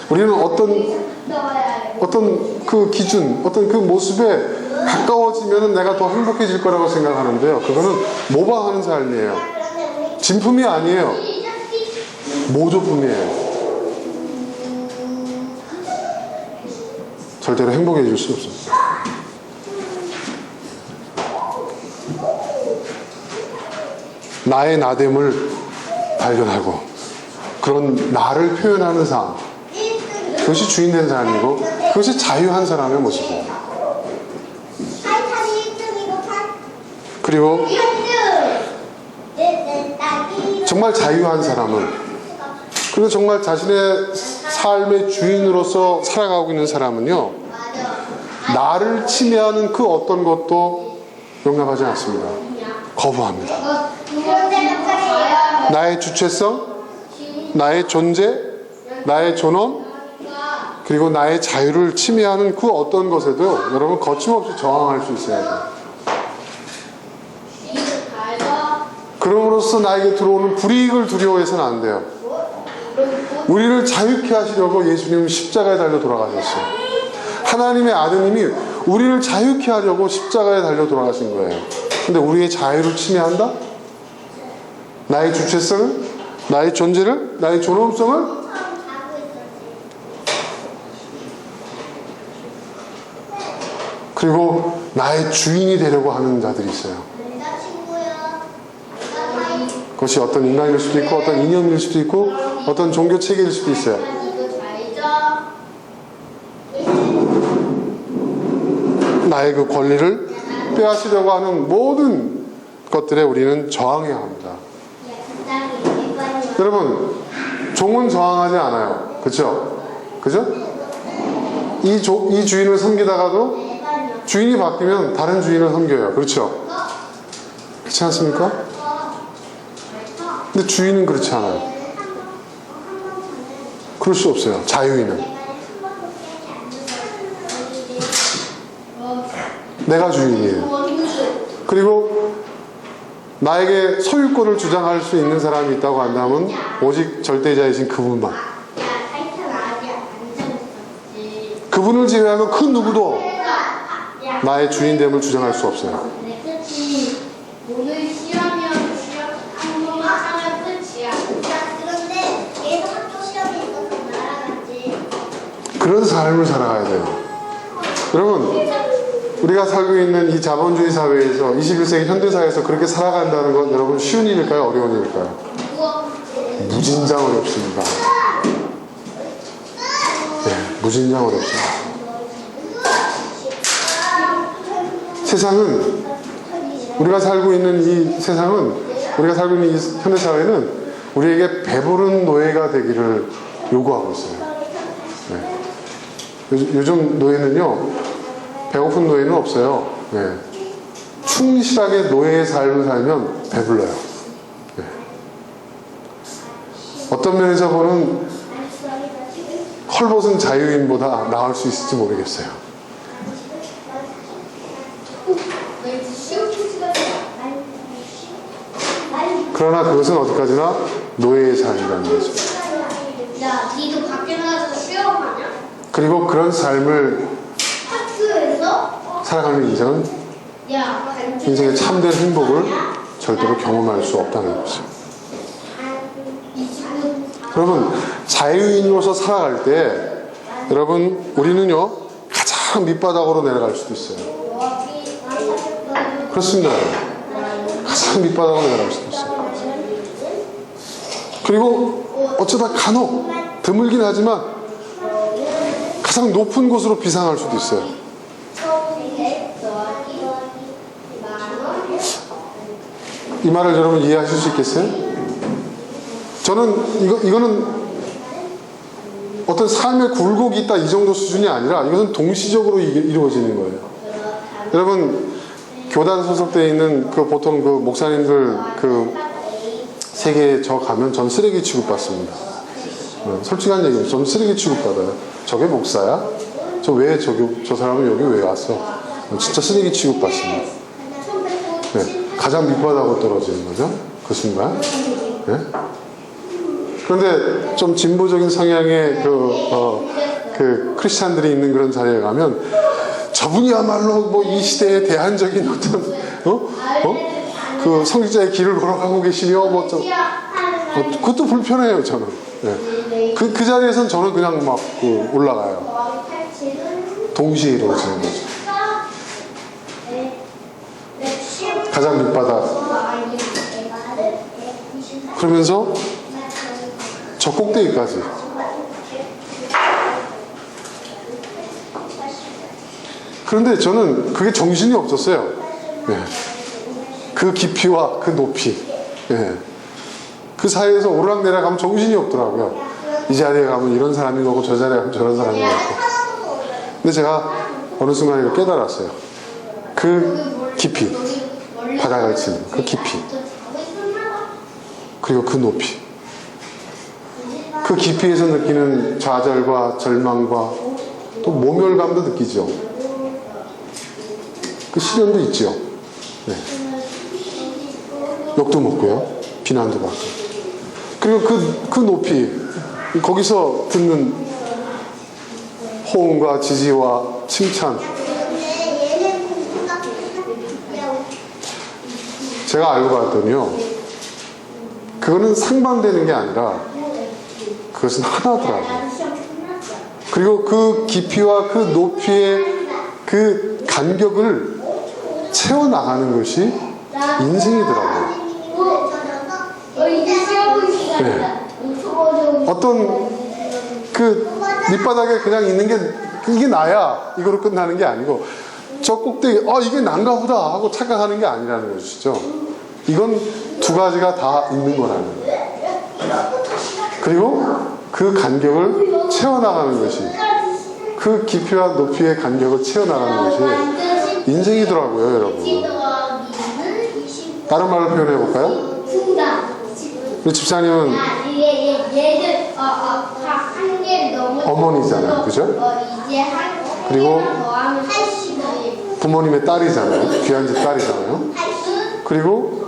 우리는 어떤 그 기준, 어떤 그 모습에 가까워지면 내가 더 행복해질 거라고 생각하는데요. 그거는 모방하는 삶이에요. 진품이 아니에요. 모조뿐이에요. 절대로 행복해 줄 수 없습니다. 나의 나됨을 발견하고 그런 나를 표현하는 삶, 그것이 주인된 삶이고 그것이 자유한 사람의 모습입니다. 그리고 정말 자유한 사람은, 그리고 정말 자신의 삶의 주인으로서 살아가고 있는 사람은요, 나를 침해하는 그 어떤 것도 용납하지 않습니다. 거부합니다. 나의 주체성, 나의 존재, 나의 존엄, 그리고 나의 자유를 침해하는 그 어떤 것에도 여러분 거침없이 저항할 수 있어야 돼요. 그럼으로써 나에게 들어오는 불이익을 두려워해서는 안 돼요. 우리를 자유케 하시려고 예수님은 십자가에 달려 돌아가셨어요. 하나님의 아드님이 우리를 자유케 하려고 십자가에 달려 돌아가신 거예요. 근데 우리의 자유를 침해한다? 나의 주체성을, 나의 존재를, 나의 존엄성을 그리고 나의 주인이 되려고 하는 자들이 있어요. 그것이 어떤 인간일 수도 있고 어떤 이념일 수도 있고 어떤 종교 체계일 수도 있어요. 나의 그 권리를 빼앗으려고 하는 모든 것들에 우리는 저항해야 합니다. 여러분, 종은 저항하지 않아요. 그렇죠? 그죠? 이 주인을 섬기다가도 주인이 바뀌면 다른 주인을 섬겨요. 그렇죠? 그렇지 않습니까? 근데 주인은 그렇지 않아요. 그럴 수 없어요. 자유인은. 내가 주인이에요. 그리고 나에게 소유권을 주장할 수 있는 사람이 있다고 한다면 오직 절대자이신 그분만. 그분을 제외하면 그 누구도 나의 주인됨을 주장할 수 없어요. 그런 삶을 살아가야 돼요. 여러분, 우리가 살고 있는 이 자본주의 사회에서 21세기 현대사회에서 그렇게 살아간다는 건 여러분 쉬운 일일까요? 어려운 일일까요? 무진장 어렵습니다. 네, 무진장 어렵습니다. 세상은 우리가 살고 있는 이 세상은 우리가 살고 있는 이 현대사회는 우리에게 배부른 노예가 되기를 요구하고 있어요. 네. 요즘 노예는요, 배고픈 노예는 없어요. 네. 충실하게 노예의 삶을 살면 배불러요. 네. 어떤 면에서 보는 헐벗은 자유인보다 나을 수 있을지 모르겠어요. 그러나 그것은 어디까지나 노예의 삶이라는 거죠. 야, 니도 밖에 나가서 수영하냐? 그리고 그런 삶을 학교에서? 살아가는 인생은 야, 인생의 참된 행복을 절대로 경험할 수 없다는 거죠. 여러분, 자유인으로서 살아갈 때 여러분 우리는요 가장 밑바닥으로 내려갈 수도 있어요. 그렇습니다. 가장 밑바닥으로 내려갈 수도 있어요. 그리고 어쩌다 간혹 드물긴 하지만 가장 높은 곳으로 비상할 수도 있어요. 이 말을 여러분 이해하실 수 있겠어요? 저는 이거는 어떤 삶의 굴곡이 있다 이 정도 수준이 아니라 이것은 동시적으로 이루어지는 거예요. 여러분 교단 소속되어 있는 그 보통 그 목사님들 그 세계에 저 가면 전 쓰레기 취급받습니다. 솔직한 얘기예요. 전 쓰레기 취급받아요. 저게 목사야? 저 사람은 여기 왜 왔어? 진짜 쓰레기 취급받습니다. 네, 가장 밑바닥으로 떨어지는 거죠. 그 순간. 네? 그런데 좀 진보적인 성향의 그 크리스찬들이 있는 그런 자리에 가면 저분이야말로 뭐 이 시대의 대안적인 어떤 그 성직자의 길을 걸어가고 계시며 뭐 좀 그것도 불편해요, 저는. 네. 그 자리에선 저는 그냥 막 올라가요. 동시에 이루어지는 거죠. 가장 밑바닥. 그러면서 저 꼭대기까지. 그런데 저는 그게 정신이 없었어요. 네. 그 깊이와 그 높이. 네. 그 사이에서 오르락내리락 하면 정신이 없더라고요. 이 자리에 가면 이런 사람이 오고 저 자리에 가면 저런 사람이 오고. 근데 제가 어느 순간 이걸 깨달았어요. 그 깊이, 바닥을 치는 그 깊이, 그리고 그 높이, 그 깊이에서 느끼는 좌절과 절망과 또 모멸감도 느끼죠. 그 시련도 있죠. 네. 욕도 먹고요, 비난도 받고. 그리고 그 높이, 거기서 듣는 호응과 지지와 칭찬. 제가 알고 봤더니요, 그거는 상반되는 게 아니라 그것은 하나더라고요. 그리고 그 깊이와 그 높이의 그 간격을 채워나가는 것이 인생이더라고요. 네. 어떤 그 밑바닥에 그냥 있는 게 이게 나야 이거로 끝나는 게 아니고 저 꼭대기 이게 난가 보다 하고 착각하는 게 아니라는 것이죠. 이건 두 가지가 다 있는 거라는 거예요. 그리고 그 간격을 채워나가는 것이, 그 깊이와 높이의 간격을 채워나가는 것이 인생이더라고요, 여러분. 다른 말로 표현해 볼까요? 우리 집사님은 어머니잖아요, 그죠? 그리고 부모님의 딸이잖아요, 귀한 집 딸이잖아요. 그리고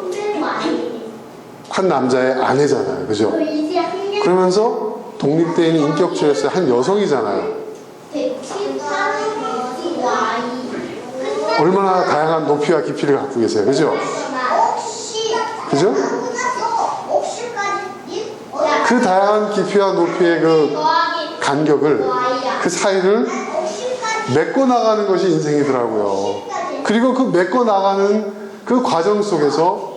한 남자의 아내잖아요, 그죠? 그러면서 독립되어 있는 인격체에서 한 여성이잖아요. 얼마나 다양한 높이와 깊이를 갖고 계세요, 그죠? 그죠? 그 다양한 깊이와 높이의 그 간격을, 그 사이를 메꿔 나가는 것이 인생이더라고요. 그리고 그 메꿔 나가는 그 과정 속에서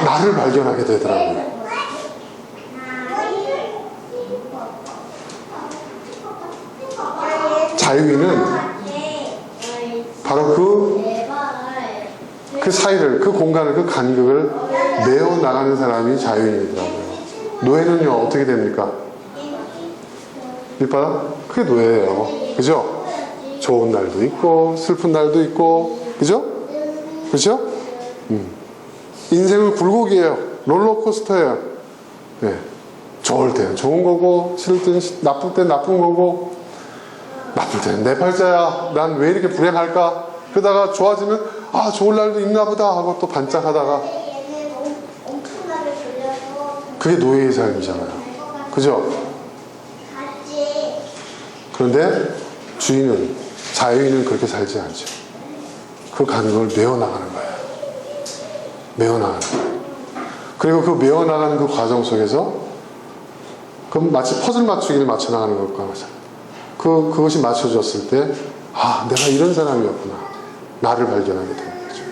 나를 발견하게 되더라고요. 자유인은 바로 그 사이를, 그 공간을, 그 간격을 메워 나가는 사람이 자유인이더라고요. 노예는요, 어떻게 됩니까? 밑바닥? 그게 노예예요. 그죠? 좋은 날도 있고, 슬픈 날도 있고, 그죠? 그죠? 인생은 굴곡이에요. 롤러코스터예요. 네. 좋을 때는 좋은 거고, 싫을 때는 나쁠 때는 나쁜 거고, 나쁠 때는 내 팔자야. 난 왜 이렇게 불행할까? 그러다가 좋아지면, 좋을 날도 있나 보다 하고 또 반짝하다가. 그게 노예의 삶이잖아요. 그죠? 그런데 주인은, 자유인은 그렇게 살지 않죠. 그 간격을 메워나가는 거예요. 메워나가는 거예요. 그리고 그 메워나가는 그 과정 속에서 그럼 마치 퍼즐 맞추기를 맞춰나가는 것과 마찬가지예요. 그것이 맞춰졌을 때 내가 이런 사람이었구나. 나를 발견하게 되는 거죠.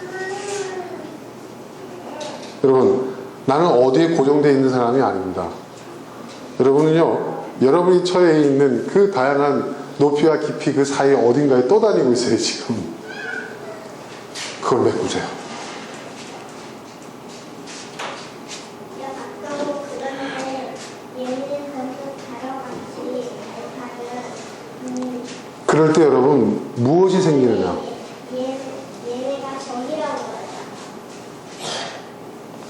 여러분, 나는 어디에 고정되어 있는 사람이 아닙니다. 여러분은요, 여러분이 처해 있는 그 다양한 높이와 깊이 그 사이 어딘가에 떠다니고 있어요, 지금. 그걸 메꾸세요. 그럴 때 여러분, 무엇이 생기느냐?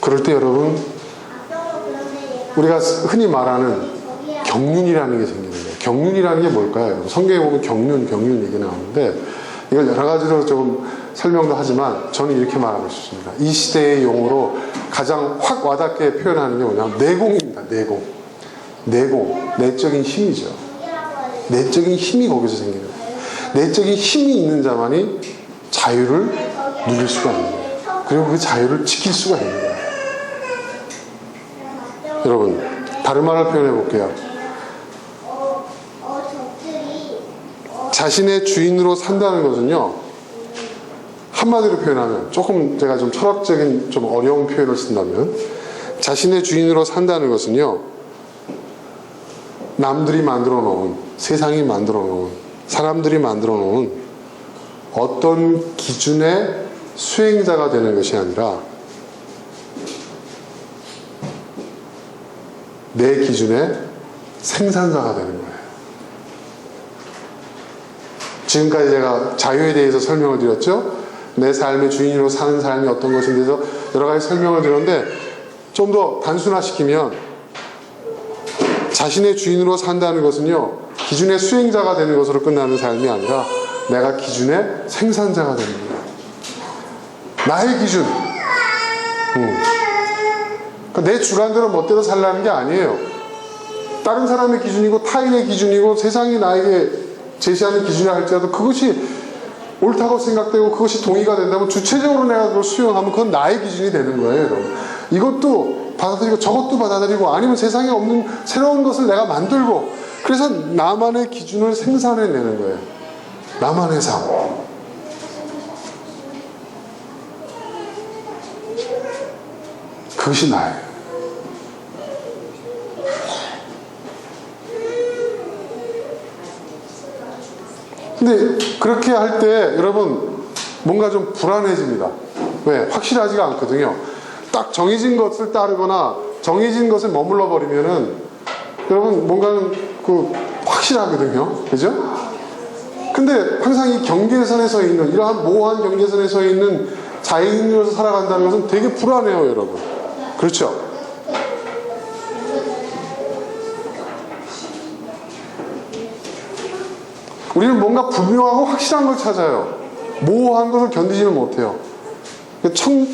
그럴 때 여러분, 우리가 흔히 말하는 경륜이라는 게 생기는 거예요. 경륜이라는 게 뭘까요? 성경에 보면 경륜 얘기 나오는데, 이걸 여러 가지로 좀 설명도 하지만 저는 이렇게 말하고 싶습니다. 이 시대의 용어로 가장 확 와닿게 표현하는 게 뭐냐면 내공입니다. 내공, 내적인 힘이죠. 내적인 힘이 거기서 생기는 거예요. 내적인 힘이 있는 자만이 자유를 누릴 수가 있는 거예요. 그리고 그 자유를 지킬 수가 있는 거예요. 여러분, 다른 말을 표현해 볼게요. 적들이 자신의 주인으로 산다는 것은요, 한마디로 표현하면, 조금 제가 좀 철학적인 좀 어려운 표현을 쓴다면, 자신의 주인으로 산다는 것은요, 남들이 만들어 놓은, 세상이 만들어 놓은, 사람들이 만들어 놓은 어떤 기준의 수행자가 되는 것이 아니라 내 기준의 생산자가 되는 거예요. 지금까지 제가 자유에 대해서 설명을 드렸죠. 내 삶의 주인으로 사는 삶이 어떤 것인지 대해서 여러 가지 설명을 드렸는데, 좀 더 단순화시키면 자신의 주인으로 산다는 것은요, 기준의 수행자가 되는 것으로 끝나는 삶이 아니라 내가 기준의 생산자가 되는 거예요. 나의 기준. 그러니까 내 주관대로 멋대로 살라는 게 아니에요. 다른 사람의 기준이고 타인의 기준이고 세상이 나에게 제시하는 기준이라 할지라도 그것이 옳다고 생각되고 그것이 동의가 된다면 주체적으로 내가 그걸 수용하면 그건 나의 기준이 되는 거예요, 여러분. 이것도 받아들이고 저것도 받아들이고 아니면 세상에 없는 새로운 것을 내가 만들고, 그래서 나만의 기준을 생산해내는 거예요. 나만의 삶. 그것이 나예요. 근데 그렇게 할 때 여러분 뭔가 좀 불안해집니다. 왜? 확실하지가 않거든요. 딱 정해진 것을 따르거나 정해진 것에 머물러 버리면은 여러분 뭔가는 확실하거든요. 그죠? 근데 항상 이 경계선에 서 있는, 이러한 모호한 경계선에 서 있는 자인으로서 살아간다는 것은 되게 불안해요, 여러분. 그렇죠? 우리는 뭔가 분명하고 확실한 걸 찾아요. 모호한 것을 견디지는 못해요.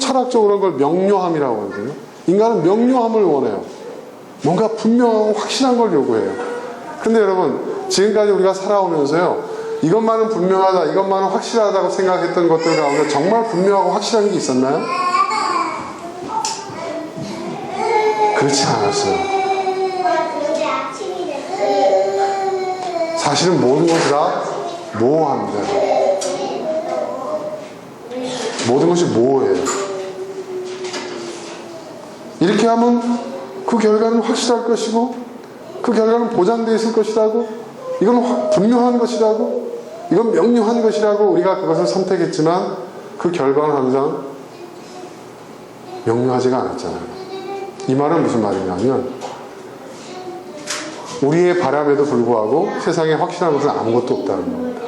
철학적으로 그걸 명료함이라고 하거든요. 인간은 명료함을 원해요. 뭔가 분명하고 확실한 걸 요구해요. 근데 여러분, 지금까지 우리가 살아오면서요, 이것만은 분명하다, 이것만은 확실하다고 생각했던 것들 가운데 정말 분명하고 확실한 게 있었나요? 그렇지 않았어요. 사실은 모든 것이 다 모호합니다. 모든 것이 모호해요. 이렇게 하면 그 결과는 확실할 것이고, 그 결과는 보장되어 있을 것이라고, 이건 분명한 것이라고, 이건 명료한 것이라고 우리가 그것을 선택했지만 그 결과는 항상 명료하지가 않았잖아요. 이 말은 무슨 말이냐면, 우리의 바람에도 불구하고 세상에 확실한 것은 아무것도 없다는 겁니다.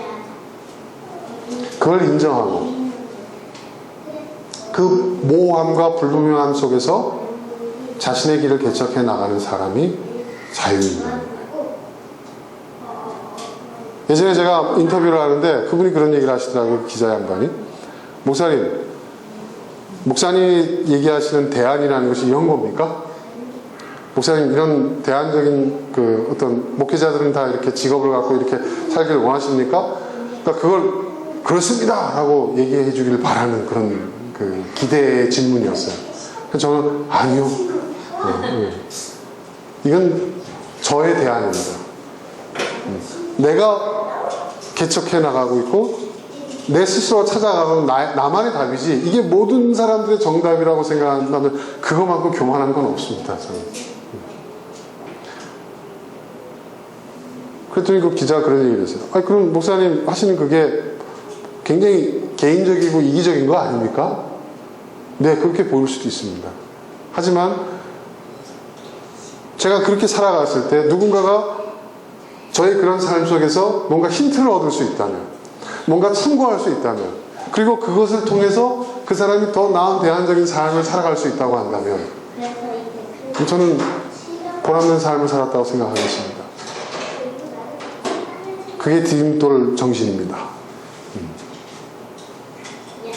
그걸 인정하고 그 모호함과 불분명함 속에서 자신의 길을 개척해 나가는 사람이 자유인입니다. 예전에 제가 인터뷰를 하는데 그분이 그런 얘기를 하시더라고요. 기자 양반이. 목사님 얘기하시는 대안이라는 것이 이런 겁니까? 목사님, 이런 대안적인 어떤 목회자들은 다 이렇게 직업을 갖고 이렇게 살기를 원하십니까? 그러니까 그걸 그렇습니다! 라고 얘기해 주길 바라는 그런 기대의 질문이었어요. 그래서 저는 아니요. 이건 저의 대안입니다. 내가 개척해 나가고 있고 내 스스로 찾아가는 나만의 답이지, 이게 모든 사람들의 정답이라고 생각한다면 그것만큼 교만한 건 없습니다. 저는. 그랬더니 그 기자가 그런 얘기를 했어요. 아니, 그럼 목사님 하시는 그게 굉장히 개인적이고 이기적인 거 아닙니까? 네, 그렇게 보일 수도 있습니다. 하지만 제가 그렇게 살아갔을 때 누군가가 저의 그런 삶 속에서 뭔가 힌트를 얻을 수 있다면, 뭔가 참고할 수 있다면, 그리고 그것을 통해서 그 사람이 더 나은 대안적인 삶을 살아갈 수 있다고 한다면 저는 보람된 삶을 살았다고 생각하겠습니다. 그게 디딤돌 정신입니다.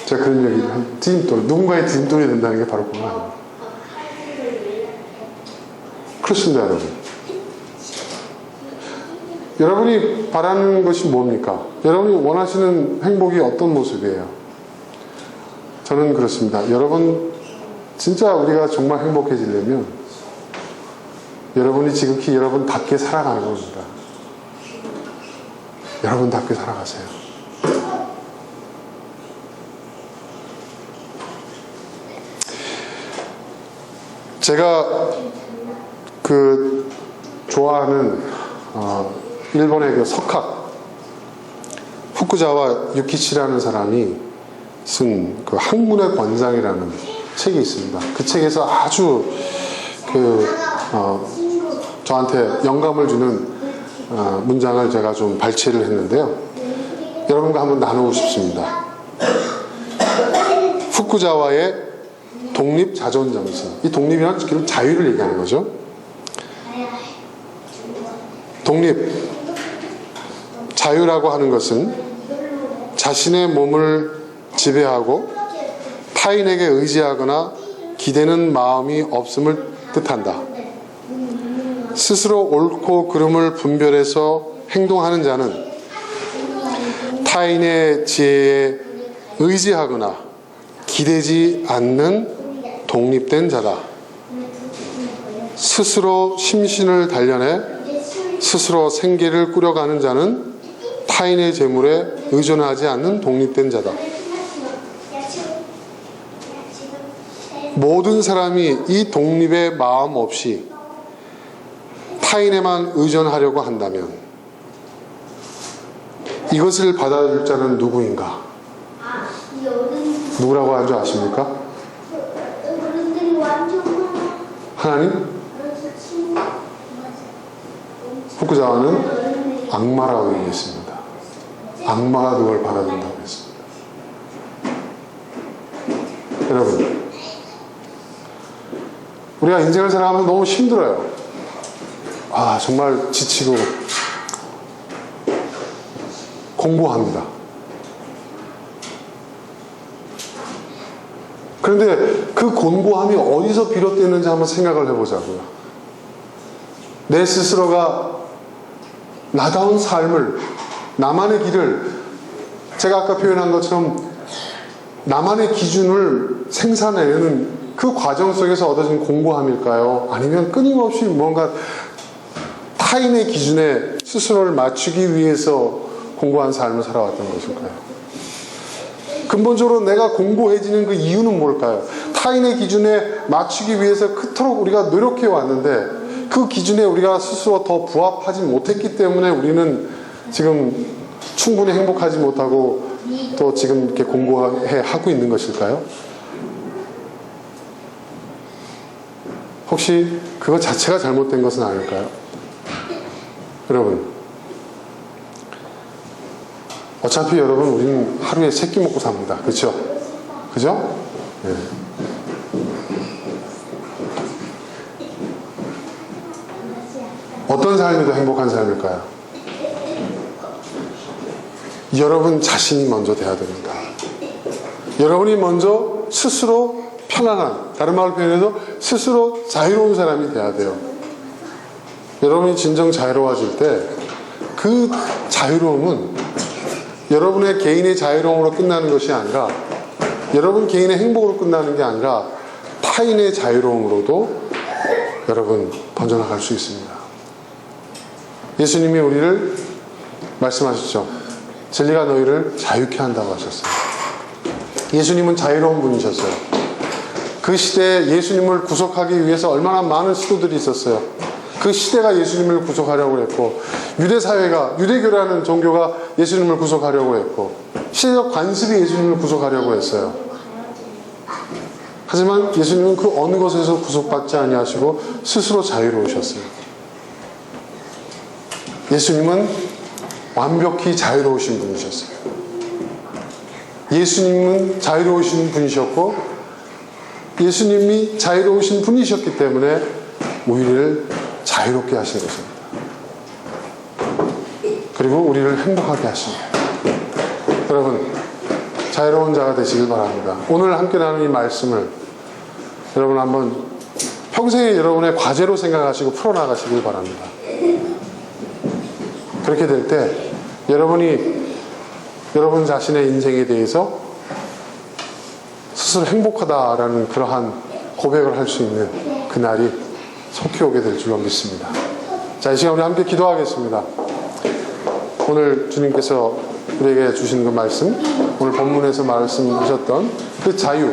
제가 그런 얘기를 디딤돌, 누군가의 디딤돌이 된다는 게 바로 그거 아닙니다. 그렇습니다, 여러분. 여러분이 바라는 것이 뭡니까? 여러분이 원하시는 행복이 어떤 모습이에요? 저는 그렇습니다. 여러분, 진짜 우리가 정말 행복해지려면 여러분이 지극히 여러분답게 살아가는 겁니다. 여러분답게 살아가세요. 제가 좋아하는 일본의 그 석학 후쿠자와 유키치라는 사람이 쓴 그 학문의 권장이라는 책이 있습니다. 그 책에서 아주 저한테 영감을 주는 문장을 제가 좀 발췌를 했는데요. 여러분과 한번 나누고 싶습니다. 후쿠자와의 독립자존정신. 이 독립이란 결국 자유를 얘기하는 거죠. 독립, 자유라고 하는 것은 자신의 몸을 지배하고 타인에게 의지하거나 기대는 마음이 없음을 뜻한다. 스스로 옳고 그름을 분별해서 행동하는 자는 타인의 지혜에 의지하거나 기대지 않는 독립된 자다. 스스로 심신을 단련해 스스로 생계를 꾸려가는 자는 타인의 재물에 의존하지 않는 독립된 자다. 모든 사람이 이 독립의 마음 없이 타인에만 의존하려고 한다면 이것을 받아줄 자는 누구인가? 누구라고 하는 줄 아십니까? 하나님? 후쿠자와는 악마라고 얘기했습니다. 악마가 그걸 받아준다고 했습니다. 여러분, 우리가 인생을 살아가면서 너무 힘들어요. 정말 지치고 공부합니다. 그런데 그 공고함이 어디서 비롯되는지 한번 생각을 해보자고요. 내 스스로가 나다운 삶을, 나만의 길을, 제가 아까 표현한 것처럼 나만의 기준을 생산해내는 그 과정 속에서 얻어진 공고함일까요? 아니면 끊임없이 뭔가 타인의 기준에 스스로를 맞추기 위해서 공고한 삶을 살아왔던 것일까요? 근본적으로 내가 공고해지는 그 이유는 뭘까요? 타인의 기준에 맞추기 위해서 그토록 우리가 노력해 왔는데 그 기준에 우리가 스스로 더 부합하지 못했기 때문에 우리는 지금 충분히 행복하지 못하고 또 지금 이렇게 공고해 하고 있는 것일까요? 혹시 그것 자체가 잘못된 것은 아닐까요? 여러분, 어차피 여러분 우리는 하루에 3끼 먹고 삽니다. 그렇죠? 그죠? 네. 어떤 삶이 더 행복한 삶일까요? 여러분 자신이 먼저 돼야 됩니다. 여러분이 먼저 스스로 편안한, 다른 말로 표현해서 스스로 자유로운 사람이 돼야 돼요. 여러분이 진정 자유로워질 때 그 자유로움은 여러분의 개인의 자유로움으로 끝나는 것이 아니라 여러분 개인의 행복으로 끝나는 게 아니라 타인의 자유로움으로도 여러분 번져나갈 수 있습니다. 예수님이 우리를 말씀하셨죠. 진리가 너희를 자유케 한다고 하셨어요. 예수님은 자유로운 분이셨어요. 그 시대에 예수님을 구속하기 위해서 얼마나 많은 시도들이 있었어요. 그 시대가 예수님을 구속하려고 했고, 유대사회가, 유대교라는 종교가 예수님을 구속하려고 했고, 시대적 관습이 예수님을 구속하려고 했어요. 하지만 예수님은 그 어느 것에서 구속받지 아니하시고 스스로 자유로우셨어요. 예수님은 완벽히 자유로우신 분이셨어요. 예수님은 자유로우신 분이셨고, 예수님이 자유로우신 분이셨기 때문에 우리를 자유롭게 하신 것입니다. 그리고 우리를 행복하게 하십니다. 여러분, 자유로운 자가 되시길 바랍니다. 오늘 함께 나눈 이 말씀을 여러분 한번 평생에 여러분의 과제로 생각하시고 풀어나가시길 바랍니다. 그렇게 될 때 여러분이 여러분 자신의 인생에 대해서 스스로 행복하다라는 그러한 고백을 할 수 있는 그날이 속히 오게 될 줄로 믿습니다. 자, 이 시간 우리 함께 기도하겠습니다. 오늘 주님께서 우리에게 주시는 그 말씀, 오늘 본문에서 말씀하셨던 그 자유,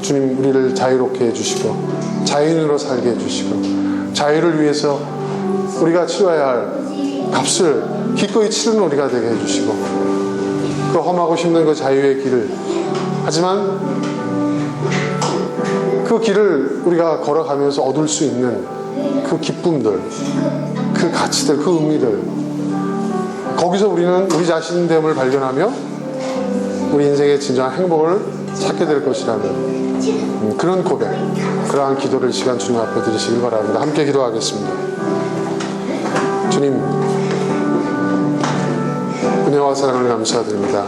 주님 우리를 자유롭게 해주시고 자유인으로 살게 해주시고 자유를 위해서 우리가 치러야 할 값을 기꺼이 치르는 우리가 되게 해주시고 그 험하고 힘든 그 자유의 길을, 하지만 그 길을 우리가 걸어가면서 얻을 수 있는 그 기쁨들, 그 가치들, 그 의미들, 거기서 우리는 우리 자신됨을 발견하며 우리 인생의 진정한 행복을 찾게 될 것이라는 그런 고백, 그러한 기도를 이 시간 주님 앞에 드리시길 바랍니다. 함께 기도하겠습니다. 주님, 은혜와 사랑을 감사드립니다.